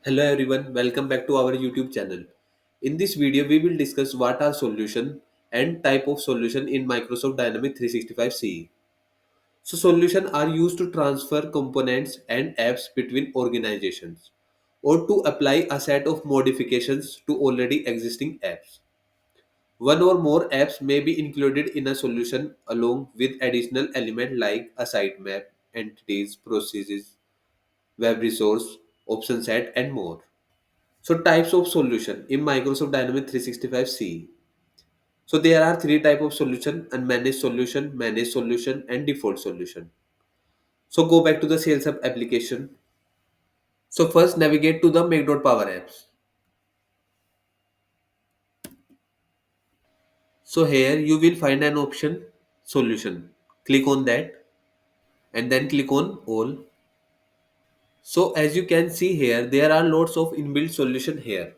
Hello everyone, welcome back to our YouTube channel. In this video, we will discuss what are solution and type of solution in Microsoft Dynamics 365 CE. So solution are used to transfer components and apps between organizations or to apply a set of modifications to already existing apps. One or more apps may be included in a solution along with additional element like a sitemap, entities, processes, web resource, option set and more. So types of solution in Microsoft Dynamics 365 CE. So there are three type of solution: unmanaged solution, managed solution, and default solution. So go back to the Sales Hub application. So first navigate to the Make.Power apps. So here you will find an option solution. Click on that and then click on all. So as you can see here, there are lots of inbuilt solution here.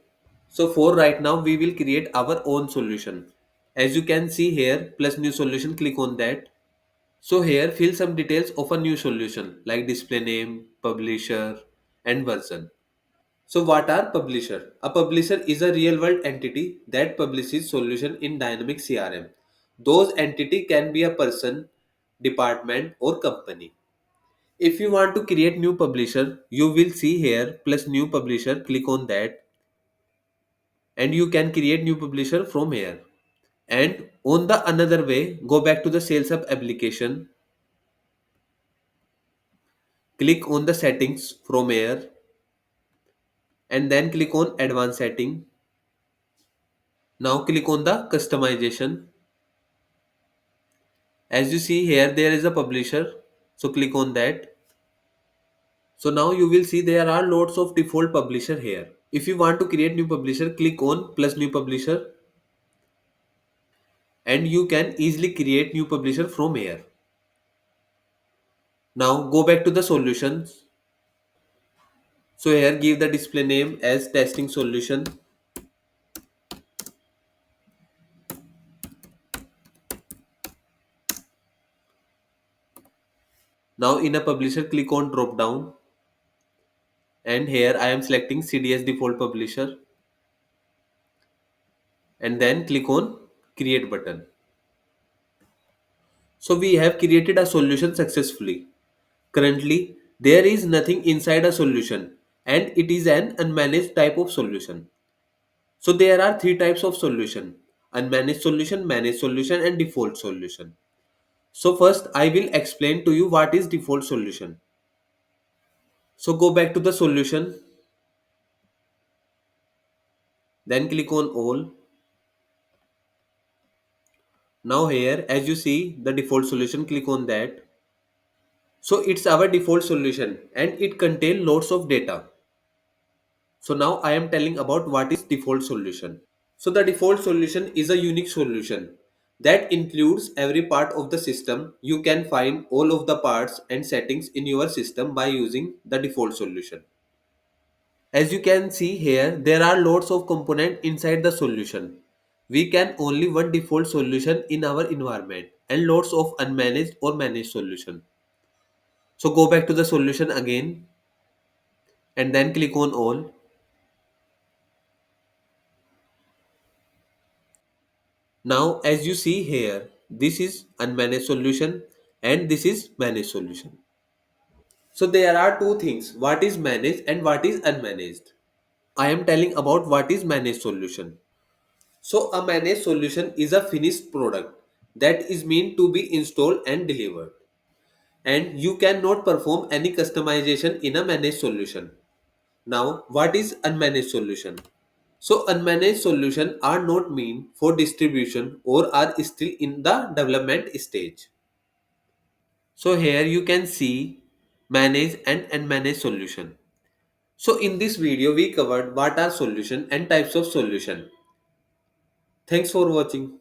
So for right now, we will create our own solution. As you can see here, plus new solution, click on that. So here fill some details of a new solution like display name, publisher and version. So what are publisher? A publisher is a real world entity that publishes solution in Dynamics CRM. Those entity can be a person, department or company. If you want to create new publisher, you will see here plus new publisher, click on that and you can create new publisher from here. And on the another way, go back to the Sales Hub application, click on the settings from here and then click on advanced setting. Now click on the customization. As you see here, there is a publisher. So click on that. So now you will see there are lots of default publisher here. If you want to create new publisher, click on plus new publisher and you can easily create new publisher from here. Now go back to the solutions. So here give the display name as testing solution. Now in a publisher, click on drop down and here I am selecting CDS default publisher and then click on create button. So we have created a solution successfully. Currently, there is nothing inside a solution and it is an unmanaged type of solution. So there are three types of solution: unmanaged solution, managed solution and default solution. So first I will explain to you what is default solution. So go back to the solution, then click on all. Now here as you see the default solution, click on that. So it's our default solution and it contains lots of data. So now I am telling about what is default solution. So the default solution is a unique solution that includes every part of the system. You can find all of the parts and settings in your system by using the default solution. As you can see here, there are lots of components inside the solution. We can only one default solution in our environment and lots of unmanaged or managed solution. So go back to the solution again and then click on all. Now as you see here, this is unmanaged solution and this is managed solution. So there are two things, what is managed and what is unmanaged. I am telling about what is managed solution. So a managed solution is a finished product that is meant to be installed and delivered. And you cannot perform any customization in a managed solution. Now what is unmanaged solution? So unmanaged solutions are not meant for distribution or are still in the development stage. So here you can see managed and unmanaged solution. So in this video we covered what are solution and types of solution. Thanks for watching.